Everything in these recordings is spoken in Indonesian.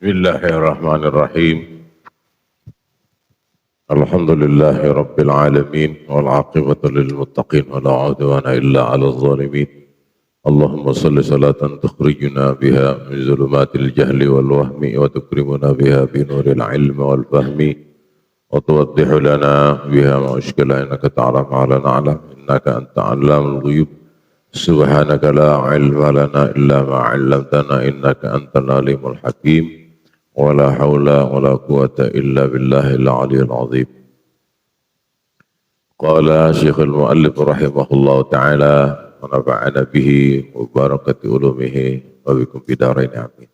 Bismillahirrahmanirrahim. Alhamdulillahi rabbil alamin wal aqibatu lil muttaqin wa la udwana illa 'alal zalimin. Allahumma shalli salatan tukhrijuna biha min zulumatil jahli wal wahmi wa tukrimuna biha bi nuril ilmi wal fahmi wa tuwaddihu lana biha ma ashkala innaka ta'lamu ma la na'lam innaka anta 'allamul ghuyub. Subhanaka la 'ilma lana illa ma 'allamtana innaka antal alimul hakim. ولا حول ولا قوة إلا بالله العلي العظيم. قال شيخ المؤلف رحمه الله تعالى ونفعنا به وبركة علومه وبكم في دارين آمين.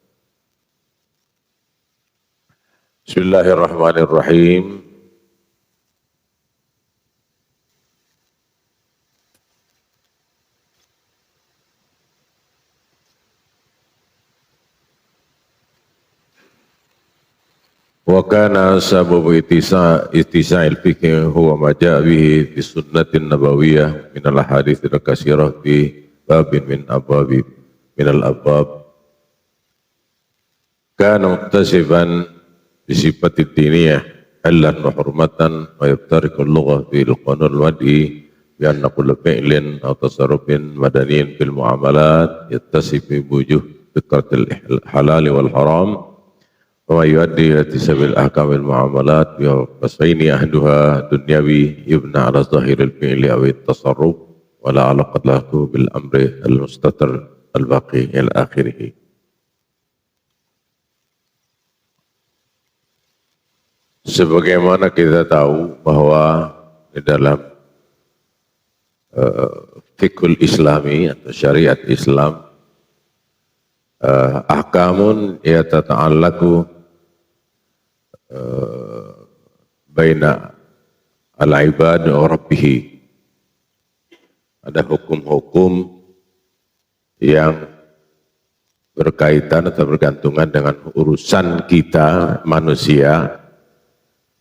بسم الله الرحمن الرحيم. Wa kana sababu ittisa'il fikih huwa ma ja'a bihi fi sunnatin nabawiyyah min al-hadits al-katsirah fi babin min al-abwab kana muktasiban bi sifati diniyah hallan wa hurmatan wa yabtariku al-lughah fi al-qanun al-mad'i bi anna kulla fi'lin aw tasarrufin madaniyin fil muamalat yattasif bi wujuh fitratil halal wal haram wa yuaddi ila tisabil ahkamil muamalat wa fasaini ahduha dunyawi yubna ala zahiril fi'li aw at-tasarruf wa la alaqat lahu bil amri al-mustatir al-baqi ila akhirih. Sebagaimana kita tahu bahwa di dalam fikul islami atau syariat Islam ahkamun yatata'allaku baina al-ibad wa rabbih. Ada hukum-hukum yang berkaitan atau bergantungan dengan urusan kita manusia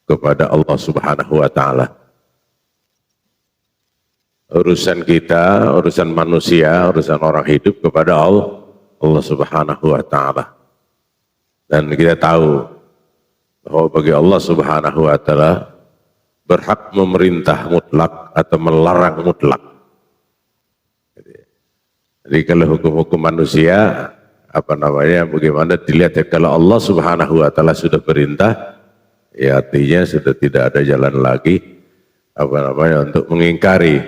kepada Allah Subhanahu wa taala. Urusan kita, urusan manusia, urusan orang hidup kepada Allah Subhanahu wa taala. Dan kita tahu bahwa bagi Allah Subhanahu wa taala berhak memerintah mutlak atau melarang mutlak. Jadi kalau hukum-hukum manusia bagaimana dilihat ya, kalau Allah Subhanahu wa taala sudah perintah, ya artinya sudah tidak ada jalan lagi untuk mengingkari.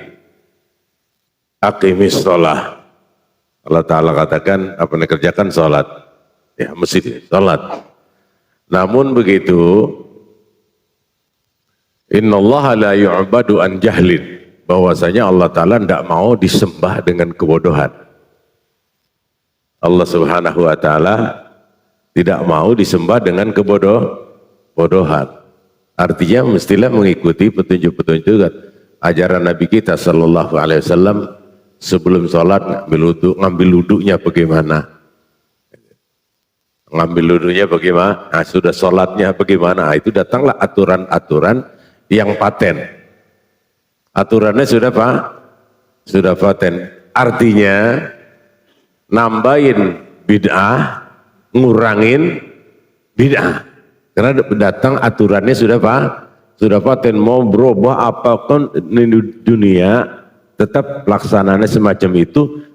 Aqimis shalah. Allah taala katakan kerjakan salat. Ya mesti salat. Namun begitu, innallaha la yu'badu an jahlin, bahwasanya Allah Ta'ala tidak mau disembah dengan kebodohan. Allah Subhanahu wa Ta'ala tidak mau disembah dengan kebodohan. Artinya mestilah mengikuti petunjuk-petunjuk ajaran Nabi kita sallallahu alaihi wasallam. Sebelum sholat ngambil wudhunya bagaimana? Ngambil wudhunya bagaimana? Nah, sudah sholatnya bagaimana? Nah, itu datanglah aturan-aturan yang paten. Aturannya sudah Pak? Sudah paten. Artinya nambahin bid'ah, ngurangin bid'ah. Karena datang aturannya sudah Pak? Sudah paten. Mau berubah apapun di dunia, tetap pelaksananya semacam itu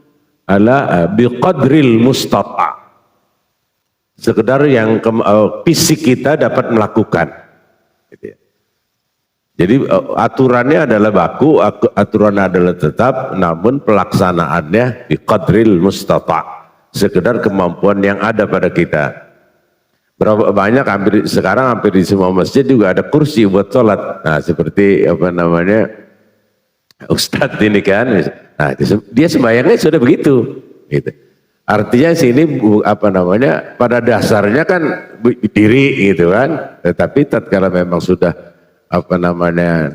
ala biqadril mustata'. Sekedar yang fisik kita dapat melakukan. Jadi aturannya adalah baku, aturan adalah tetap, namun pelaksanaannya biqadril mustata', sekedar kemampuan yang ada pada kita. Berapa banyak sekarang hampir di semua masjid juga ada kursi buat sholat. Nah seperti Ustadz ini kan, nah dia sembahyangnya sudah begitu. Gitu. Artinya sini pada dasarnya kan diri gitu kan, tetapi tatkala memang sudah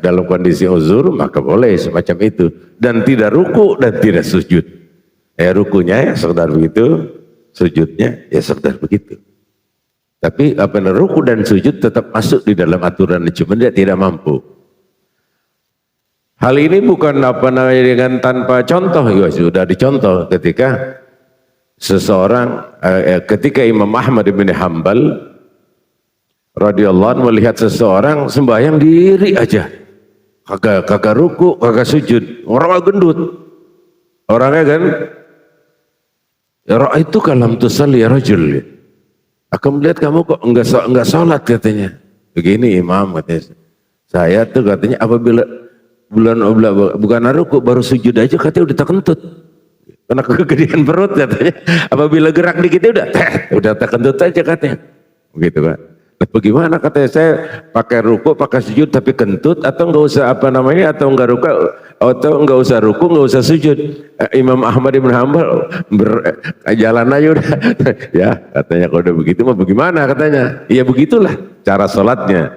dalam kondisi uzur maka boleh semacam itu, dan tidak ruku dan tidak sujud. Rukunya ya sekedar begitu, sujudnya ya sekedar begitu. Tapi ruku dan sujud tetap masuk di dalam aturan, cuma dia tidak mampu. Hal ini bukan dengan tanpa contoh, ya sudah dicontoh ketika seseorang ketika Imam Ahmad bin Hanbal radhiyallahu anhu melihat seseorang sembahyang diri aja, kagak ruku, kagak sujud, orang gendut, orangnya kan, itu kalam tusalli rajul, aku melihat kamu kok enggak sholat katanya. Begini Imam katanya, saya tuh katanya apabila bukan ruku baru sujud aja katanya udah terkentut. Karena kegedean perut katanya, apabila gerak dikit udah terkentut aja katanya, begitu kan? Nah, bagaimana katanya saya pakai ruku, pakai sujud tapi kentut atau nggak usah atau nggak ruku atau nggak usah ruku, nggak usah sujud? Imam Ahmad bin Hanbal jalan aja udah, ya katanya kalau udah begitu mah bagaimana katanya? Ya begitulah cara sholatnya.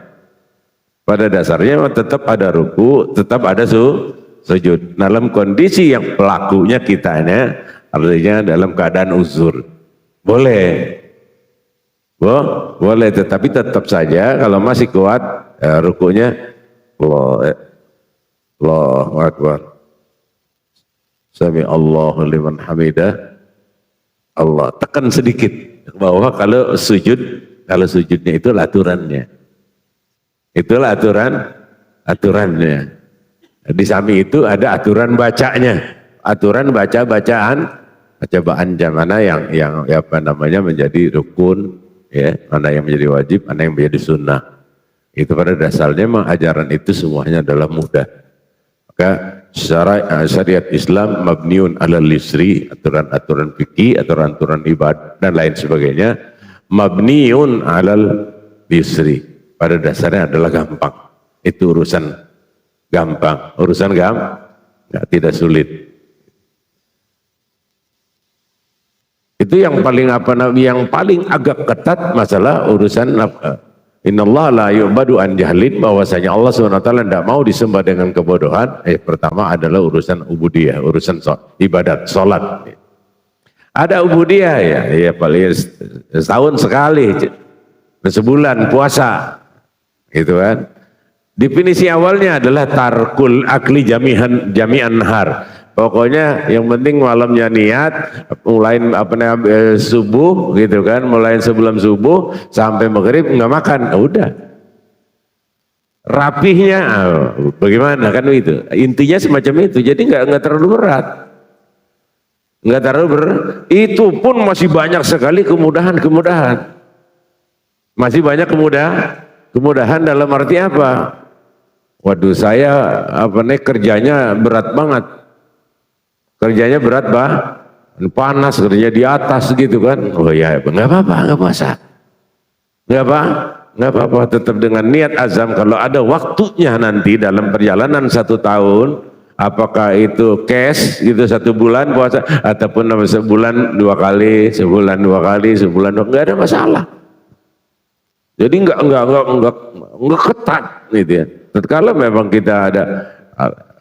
Pada dasarnya tetap ada ruku, tetap ada sujud dalam kondisi yang pelakunya kitanya, artinya dalam keadaan uzur boleh tetapi tetap saja kalau masih kuat rukunya Allahu Akbar, Sami Allahu liman hamidah, Allah tekan sedikit bahwa kalau sujudnya itu itulah aturannya. Di samping itu ada aturan bacanya, aturan bacaan mana yang apa namanya menjadi rukun, ya, mana yang menjadi wajib, mana yang menjadi sunnah. Itu pada dasarnya memang ajaran itu semuanya adalah mudah. Maka secara syariat Islam mabniun alal yusri, aturan-aturan fikih, aturan-aturan ibadah dan lain sebagainya mabniun alal yusri. Pada dasarnya adalah gampang. Itu urusan gampang, tidak sulit. Itu yang paling agak ketat masalah urusan innallaha la yu'badu an jahlin, bahwasanya Allah SWT tidak mau disembah dengan kebodohan. Pertama adalah urusan ubudiyah, urusan ibadat, sholat. Ada ubudiyah ya paling setahun sekali, sebulan puasa, gitu kan. Definisi awalnya adalah tarkul akli jami'an nahar. Pokoknya yang penting malamnya niat, mulai subuh gitu kan, mulai sebelum subuh sampai maghrib nggak makan, udah. Rapihnya bagaimana kan itu? Intinya semacam itu. Jadi nggak terlalu berat. Nggak terlalu berat. Itu pun masih banyak sekali kemudahan. Masih banyak kemudahan dalam arti apa? Waduh, saya kerjanya berat banget. Kerjanya berat panas, kerjanya di atas gitu kan. Oh ya, nggak apa-apa, nggak puasa. Nggak apa-apa, tetap dengan niat azam. Kalau ada waktunya nanti dalam perjalanan 1 tahun, apakah itu cash gitu 1 bulan puasa ataupun sebulan 2 kali, sebulan 2 kali, nggak ada masalah. Jadi nggak ketat gitu ya. Tatkala memang kita ada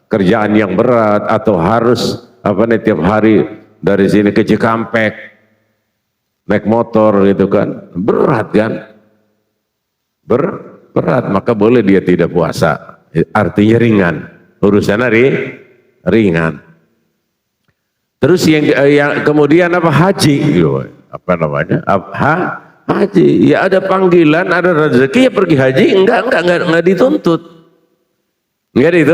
kerjaan yang berat atau harus tiap hari dari sini ke Cikampek naik motor gitu kan, berat kan, berat, maka boleh dia tidak puasa, artinya ringan, urusannya ringan. Terus yang kemudian haji gitu, haji, ya ada panggilan, ada rezeki, ya pergi haji, enggak dituntut. Enggak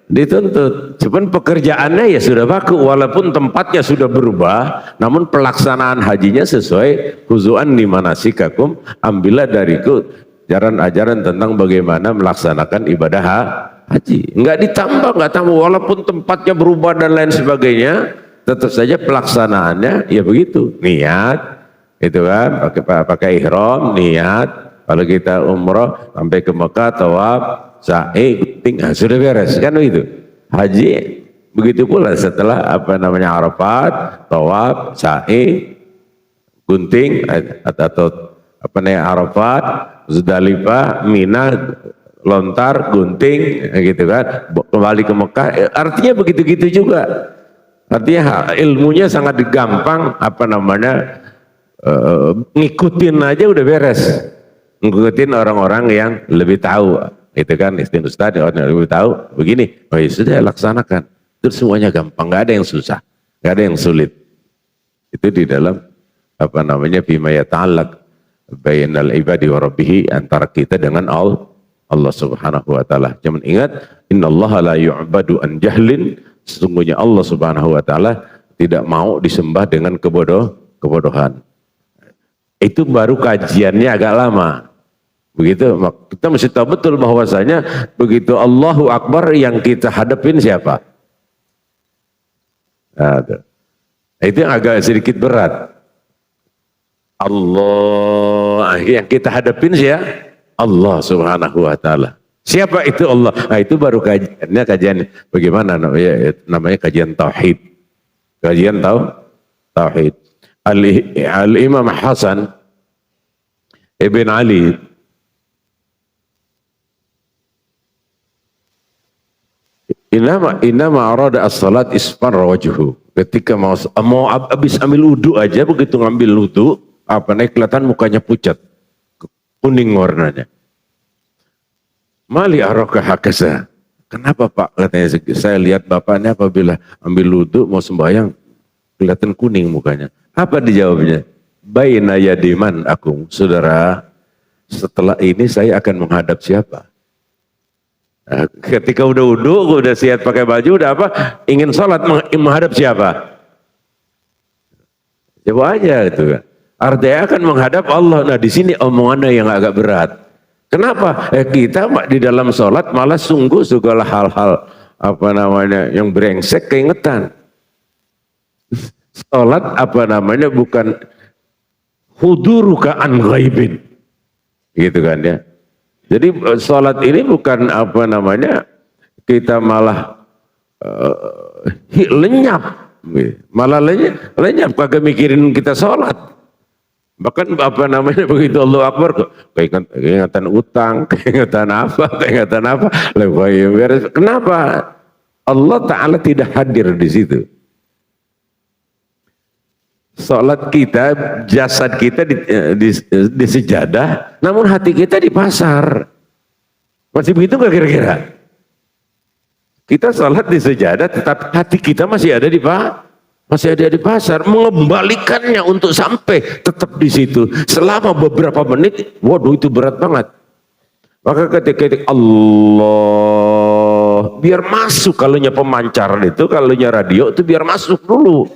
dituntut. Cuman pekerjaannya ya sudah baku, walaupun tempatnya sudah berubah, namun pelaksanaan hajinya sesuai khuzuan di manasikakum, ambillah dariku ajaran tentang bagaimana melaksanakan ibadah haji. Enggak ditambah, walaupun tempatnya berubah dan lain sebagainya, tetap saja pelaksanaannya ya begitu. Niat, itu kan, pakai ihram, niat. Kalau kita umroh sampai ke Mekah, tawaf, sa'i, gunting, sudah beres kan begitu. Haji begitu pula setelah Arafat, tawaf, sa'i, gunting atau Arafat, Muzdalifah, Mina, lontar, gunting gitu kan, kembali ke Mekah. Artinya begitu-gitu juga. Artinya ilmunya sangat gampang, ngikutin aja udah beres. Ngikutin orang-orang yang lebih tahu, itu kan, ustaz orang yang lebih tahu begini, ya sudah laksanakan. Itu semuanya gampang, nggak ada yang susah, nggak ada yang sulit. Itu di dalam apa namanya bima yata'allaq bainal ibadi wa rabbih, antara kita dengan Allah Subhanahu wa taala. Cuman ingat, innallaha la yu'badu an jahlin, sesungguhnya Allah Subhanahu wa taala tidak mau disembah dengan kebodohan. Itu baru kajiannya agak lama. Begitu, kita mesti tahu betul bahwasanya begitu Allahu Akbar yang kita hadapin siapa? Nah, itu yang agak sedikit berat. Allah yang kita hadapin siapa? Allah Subhanahu wa taala. Siapa itu Allah? Nah, itu baru kajian bagaimana namanya kajian tauhid. Kajian tauhid. Al-Imam Hasan Ibn Ali Inama arada as-salat isfarra wajhu. Ketika mau habis ambil wudu aja, begitu ngambil wudu, kelihatan mukanya pucat, kuning warnanya. Mali araka hakasa. Kenapa Pak? Katanya, saya lihat bapaknya apabila ambil wudu mau sembahyang kelihatan kuning mukanya. Apa dijawabnya? Baina yadiman akum, saudara. Setelah ini saya akan menghadap siapa? Nah, ketika udah wudu, udah siap pakai baju, udah apa? Ingin sholat menghadap siapa? Coba aja gitu kan. Artinya akan menghadap Allah. Nah di sini omongannya yang agak berat. Kenapa? Kita di dalam sholat malah sungguh segala hal-hal yang brengsek keingetan. Sholat bukan huduruka an ghaibin, gitu kan ya. Jadi sholat ini bukan kita malah lenyap, malah lenyap kagak mikirin kita sholat. Bahkan begitu Allah Akbar, keingatan utang, keingatan apa. Kenapa? Allah Ta'ala tidak hadir di situ. Salat kita, jasad kita di sejadah, namun hati kita di pasar. Masih begitu nggak kira-kira? Kita salat di sejadah, tetapi hati kita masih ada di pasar. Mengembalikannya untuk sampai tetap di situ selama beberapa menit, waduh itu berat banget. Maka ketika Allah biar masuk, kalaunya pemancar itu, kalaunya radio itu biar masuk dulu.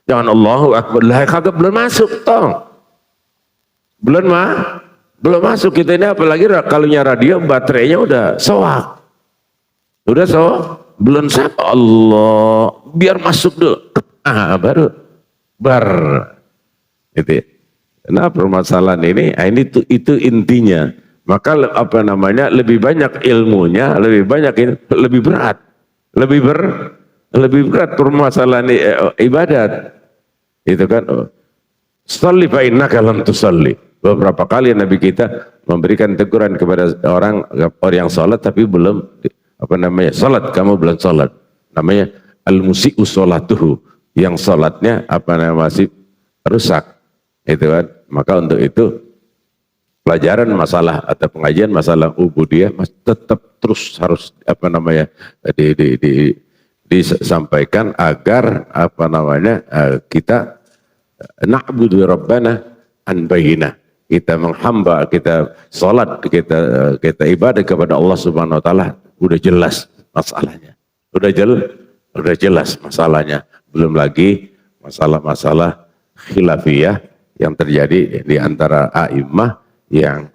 Jangan Allahu Akbar, kagak belum masuk toh. Belum masuk kita ini, apalagi kalaunya radio baterainya udah soak. Belum sampai Allah, biar masuk dulu. Baru itu. Nah permasalahan ini itu intinya. Maka lebih banyak ilmunya, lebih berat permasalahan ibadat. Itu kan, sholli fa innaka lam tusalli. Beberapa kali Nabi kita memberikan teguran kepada orang yang sholat tapi belum sholat, kamu belum sholat. Namanya al-musi'u sholatuhu, yang sholatnya masih rusak. Itu kan, maka untuk itu pelajaran masalah atau pengajian masalah ubudiyah tetap terus harus disampaikan agar kita na'budu rabbana an bayyinah, kita menghamba, kita salat, kita ibadah kepada Allah Subhanahu wa taala udah jelas masalahnya. Udah jelas masalahnya. Belum lagi masalah-masalah khilafiyah yang terjadi di antara a'immah yang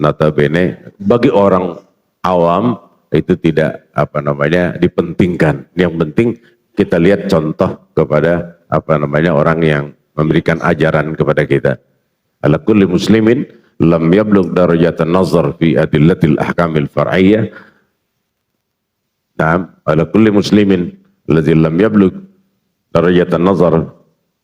notabene bagi orang awam itu tidak dipentingkan. Yang penting kita lihat contoh kepada orang yang memberikan ajaran kepada kita. Ala kulli muslimin lam yablugh darajatan nazar fi adillatil ahkamil far'iyyah. Naam, ala kulli muslimin alladhi lam yablugh darajatan nazar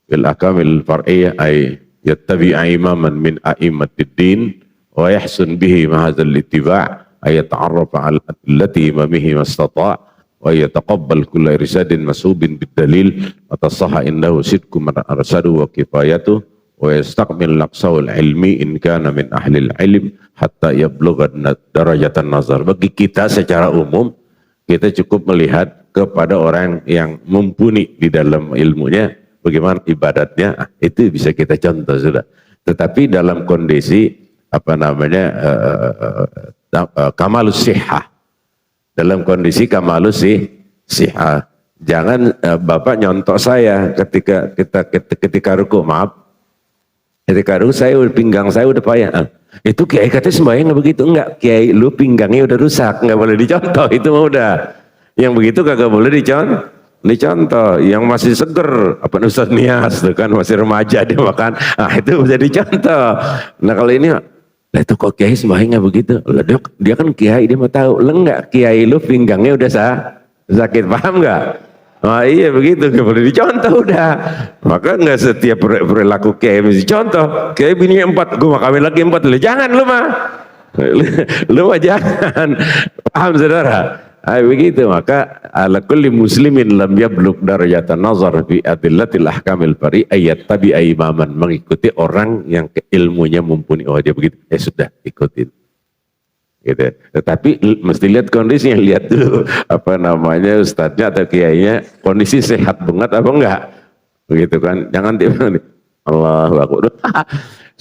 fil ahkamil far'iyyah ay yattabi'a imaman min a'immatid din wa yahsun bihi ma hadzal ittiba' ay yata'arrafa 'ala allati imamihi mastata' wa yataqabbal kulla irsadin masubin bid-dalil wa tasahha innahu sidqu man arsadu wa kifayatu wa yastaqbil laqsaul ilmi in kana min ahlil ilm hatta yablugha darajatan nazar. Bagi kita secara umum kita cukup melihat kepada orang yang mumpuni di dalam ilmunya, bagaimana ibadatnya, itu bisa kita contoh sudah. Tetapi dalam kondisi apa namanya kamalus sihah, dalam kondisi kamalus sihah. Jangan Bapak nyontok saya ketika ruku, maaf, ketika ruku pinggang saya udah payah. Itu kiai katanya sembahyang nggak begitu, enggak, kiai lu pinggangnya udah rusak, nggak boleh dicontoh, itu mah udah. Yang begitu kagak boleh dicontoh. Yang masih seger, apa Ustaz Nias tuh kan masih remaja dia makan, itu bisa dicontoh. Nah kalau ini, lah itu kok kiai sembahyang nggak begitu? Lah dia kan kiai, dia mau tahu. Lah enggak, kiai lu pinggangnya udah sakit, paham nggak? Oh iya begitu, gak boleh dicontoh udah. Maka nggak setiap perilaku kiai mesti contoh. Kiai bini 4, gue mau kawin lagi 4. Jangan lu mah. Lu mah jangan. Paham saudara? Begitu, maka ala kulli muslimin lam yablugh darajatan nazar fi adillatil ahkamil fari ayat tabi imaman, mengikuti orang yang ilmunya mumpuni. Oh dia begitu, sudah ikutin. Gitu. Tetapi mesti lihat kondisinya, lihat dulu apa namanya ustadznya atau kiainya kondisi sehat banget apa enggak, begitu kan. Jangan tiba-tiba Allahu Akbar.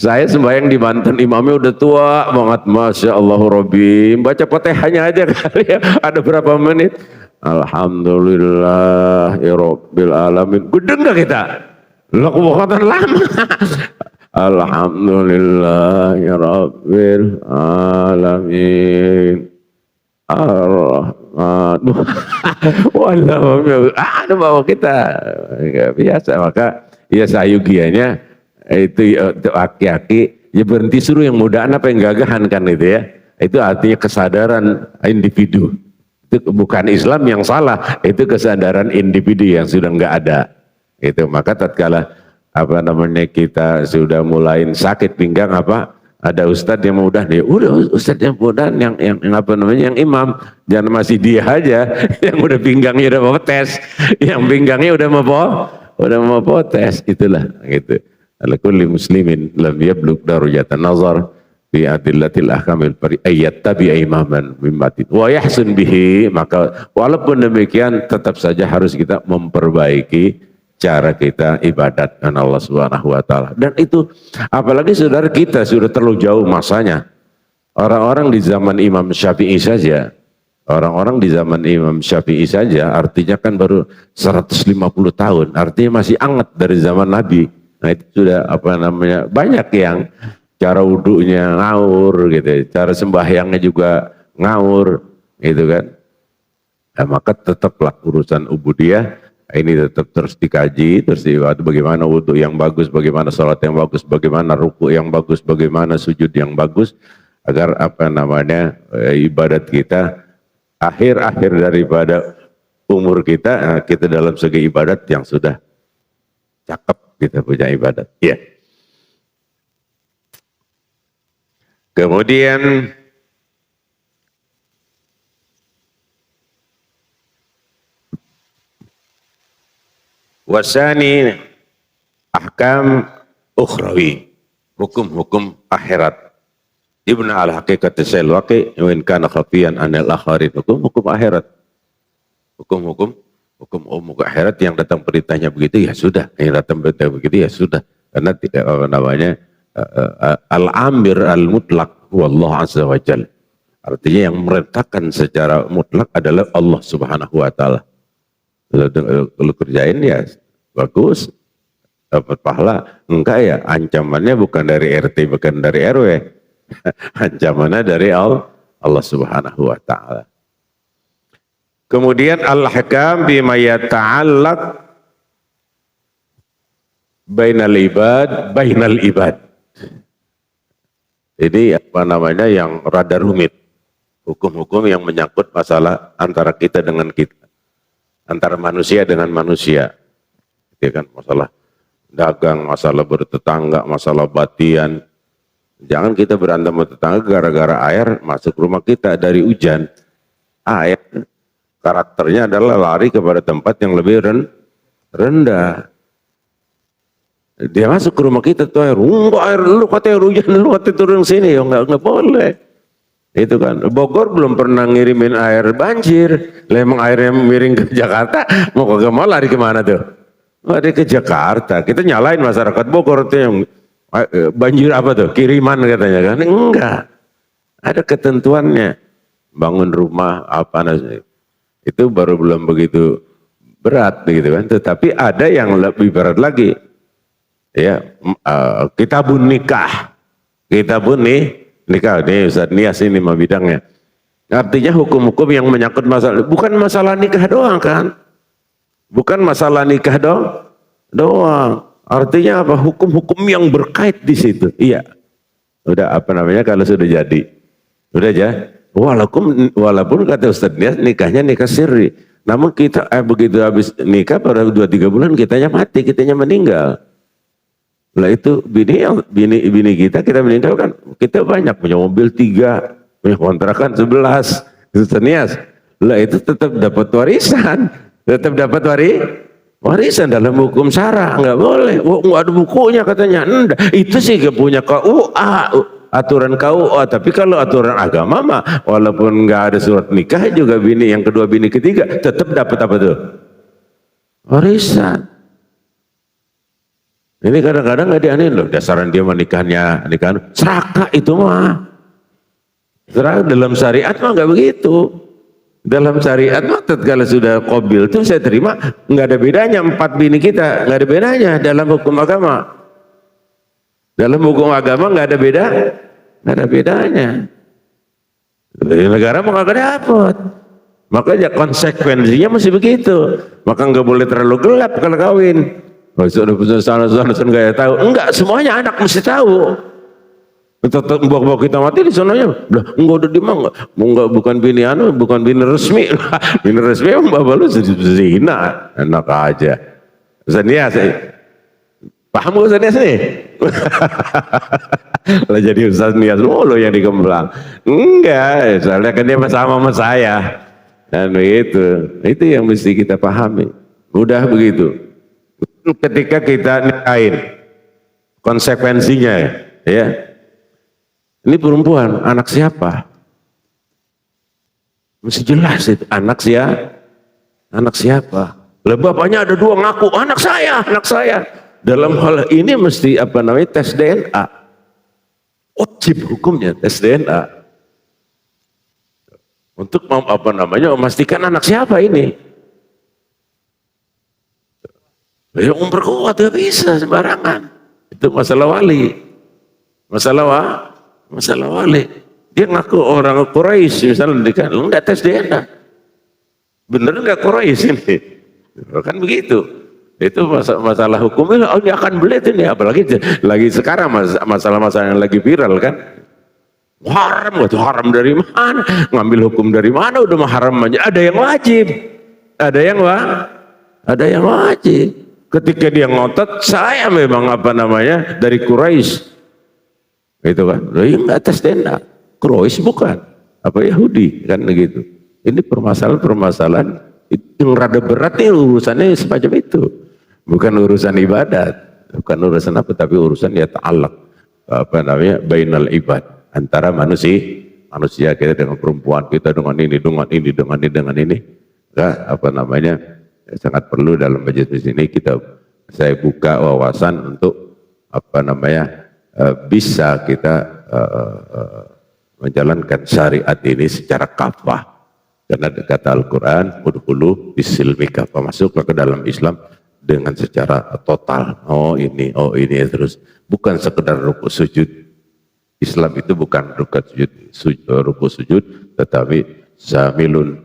Saya sembahyang di Banten, imamnya udah tua banget, masya Allah Rabbi, baca Fatihahnya aja kali ya, ada berapa menit, Alhamdulillah ya Rabbil Alamin, gudeng gak kita? Lo kebukatan lama. Alhamdulillah ya Rabbil Alamin Ar-Rahman. Wallahualam. Ada bawa kita nggak biasa, maka ya sayugianya itu aki-aki ya berhenti, suruh yang mudaan apa yang gagahan kan itu ya. Itu artinya kesadaran individu. Itu bukan Islam yang salah, itu kesadaran individu yang sudah nggak ada. Itu maka tatkala apa namanya kita sudah mulai sakit pinggang, apa ada ustadz yang mudah nih, udah ustadz yang mudah yang apa namanya yang imam, jangan masih dia aja yang udah pinggangnya udah mau tes, yang pinggangnya udah mau potes, itulah gitu. Ala kulli muslimin lam yablugh darajatan nazar bi adillatil ahkamil fari ayat tabi imaman mimmatin wa yahsun bihi, maka walaupun demikian tetap saja harus kita memperbaiki cara kita ibadat dengan Allah Subhanahu wa taala. Dan itu apalagi saudara kita sudah terlalu jauh masanya. Orang-orang di zaman Imam Syafi'i saja, artinya kan baru 150 tahun, artinya masih anget dari zaman Nabi. Nah itu sudah apa namanya, banyak yang cara wudunya ngawur gitu, cara sembahyangnya juga ngawur gitu kan. Nah, maka tetaplah urusan ubudiyah ini tetap terus dikaji, terus bagaimana wudhu yang bagus, bagaimana sholat yang bagus, bagaimana ruku yang bagus, bagaimana sujud yang bagus, agar apa namanya ibadat kita akhir-akhir daripada umur kita, kita dalam segi ibadat yang sudah cakep, kita punya ibadat. Ya. Kemudian wasani ahkam ukhrawi, hukum-hukum akhirat. Ibn al-haqiqat as-salwaqi wa in kana khafiyan anil akharin, hukum-hukum akhirat. Hukum-hukum akhirat yang datang perintahnya begitu ya sudah, yang datang perintahnya begitu ya sudah. Karena tidak apa namanya al-amir al-mutlaq wallahu azza wa jalla. Artinya yang merintahkan secara mutlak adalah Allah Subhanahu wa taala. Kalau kerjain ya bagus, dapat pahala. Enggak ya, ancamannya bukan dari RT, bukan dari RW. Ancamannya dari Allah Subhanahu wa taala. Kemudian al-ahkam bima yata'allaq bainal ibad. Ini apa namanya yang rada rumit. Hukum-hukum yang menyangkut masalah antara kita dengan kita, antara manusia dengan manusia. Ya kan, masalah dagang, masalah bertetangga, masalah batian. Jangan kita berantem sama tetangga gara-gara air masuk rumah kita dari hujan. Air karakternya adalah lari kepada tempat yang lebih rendah. Dia masuk ke rumah kita tuh air, lu katanya hujan, lu katanya turun sini, ya nggak boleh. Itu kan, Bogor belum pernah ngirimin air banjir, emang airnya miring ke Jakarta, mau kagak mau lari kemana tuh? Ada ke Jakarta, kita nyalain masyarakat Bogor itu yang banjir apa tuh, kiriman katanya kan, enggak. Ada ketentuannya, bangun rumah apa namanya, itu baru belum begitu berat gitu kan. Tetapi ada yang lebih berat lagi, ya kitabun nikah, kitabun nikah. Ini Ustaz Nias ini mah bidangnya. Artinya hukum-hukum yang menyangkut masalah, bukan masalah nikah doang kan, bukan masalah nikah doang. Artinya apa? Hukum-hukum yang berkait di situ. Iya, udah apa namanya kalau sudah jadi. Udah aja, walaupun kata Ustaz Nias nikahnya nikah siri. Namun kita begitu habis nikah pada 2-3 bulan kitanya mati, kitanya meninggal. Lah itu bini kita meninggal kan, kita banyak punya mobil 3, punya kontrakan 11. Ustaz Nias, lah itu tetap dapat warisan, tetap dapat warisan dalam hukum syara, nggak boleh. Nggak ada bukunya katanya. Enggak, itu sih gak punya KUA. Aturan KUA, tapi kalau aturan agama mah walaupun nggak ada surat nikah juga bini yang kedua bini ketiga tetap dapat apa tuh? Warisan. Ini kadang-kadang nggak dianin loh, dasaran dia nikahan serakah itu mah. Serakah dalam syariat mah nggak begitu. Dalam syariat mah kalau sudah qabil itu saya terima, nggak ada bedanya 4 bini kita, nggak ada bedanya dalam hukum agama. Dalam hukum agama nggak ada bedanya. Dari negara mau nggak dapat. Makanya konsekuensinya masih begitu. Maka nggak boleh terlalu gelap kalau kawin. Kalau sudah sana nggak tahu. Enggak, semuanya anak mesti tahu. Tetap bawa kita mati di sananya. Enggak udah di mana? Enggak, bukan bini bukan bini resmi. Bini resmi bapak lu zina. Enak aja. Zania paham gak Ustaz Nias nih? Lah jadi Ustaz Nias lo yang dikembang. Enggak, soalnya kan dia sama saya. Dan begitu. Itu yang mesti kita pahami. Mudah begitu. Ketika kita nikahin, konsekuensinya ya. Ini perempuan, anak siapa? Mesti jelas itu, anak siapa? Lah bapaknya ada 2 ngaku, anak saya. Dalam hal ini mesti apa namanya tes DNA. Wajib hukumnya tes DNA. Untuk apa namanya memastikan anak siapa ini. Ya memperkuat gak bisa sembarangan. Itu masalah wali. Masalah wali. Dia ngaku orang Quraisy misalnya enggak tes DNA. Bener enggak Quraisy ini? Kan begitu. Itu masalah hukumnya, oh dia akan belit ini, apalagi lagi sekarang masalah-masalah yang lagi viral kan. Haram dari mana? Ngambil hukum dari mana? Udah mah haram aja. Ada yang wajib, ada yang wajib. Ketika dia ngotot, saya memang apa namanya dari Quraisy, gitu kan? Ya nggak tes DNA, Quraisy bukan, apa Yahudi kan begitu. Ini permasalahan yang rada berat nih urusannya semacam itu. Bukan urusan ibadat, bukan urusan apa, tapi urusan ya ta'alaq apa namanya bainal ibad, antara manusia kita dengan perempuan, kita dengan ini, enggak apa namanya sangat perlu dalam majelis ini saya buka wawasan untuk apa namanya bisa kita menjalankan syariat ini secara kafah, karena kata Al-Quran udkhulu bisilmi kafah, masuklah ke dalam Islam dengan secara total. Oh ini terus, bukan sekedar rukuk sujud. Islam itu bukan rukuk sujud, tetapi zamilun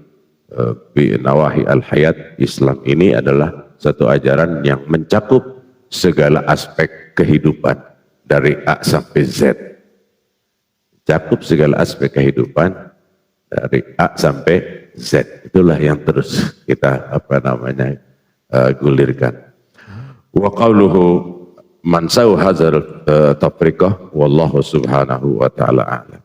bi nawahi al hayat. Islam ini adalah satu ajaran yang mencakup segala aspek kehidupan dari A sampai Z. Cakup segala aspek kehidupan dari A sampai Z. Itulah yang terus kita apa namanya gulirkan. Wa qawluhu man saw hazar tafriqah wallahu subhanahu wa ta'ala a'lam.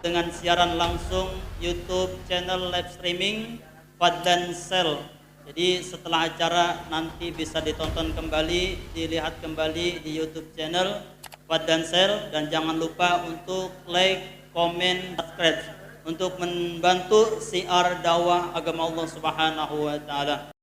Dengan siaran langsung YouTube channel live streaming Fadlan Sel Jadi setelah acara nanti bisa ditonton kembali, dilihat kembali di YouTube channel Fadlan Share, dan jangan lupa untuk like, komen, subscribe untuk membantu siar dakwah agama Allah Subhanahu wa taala.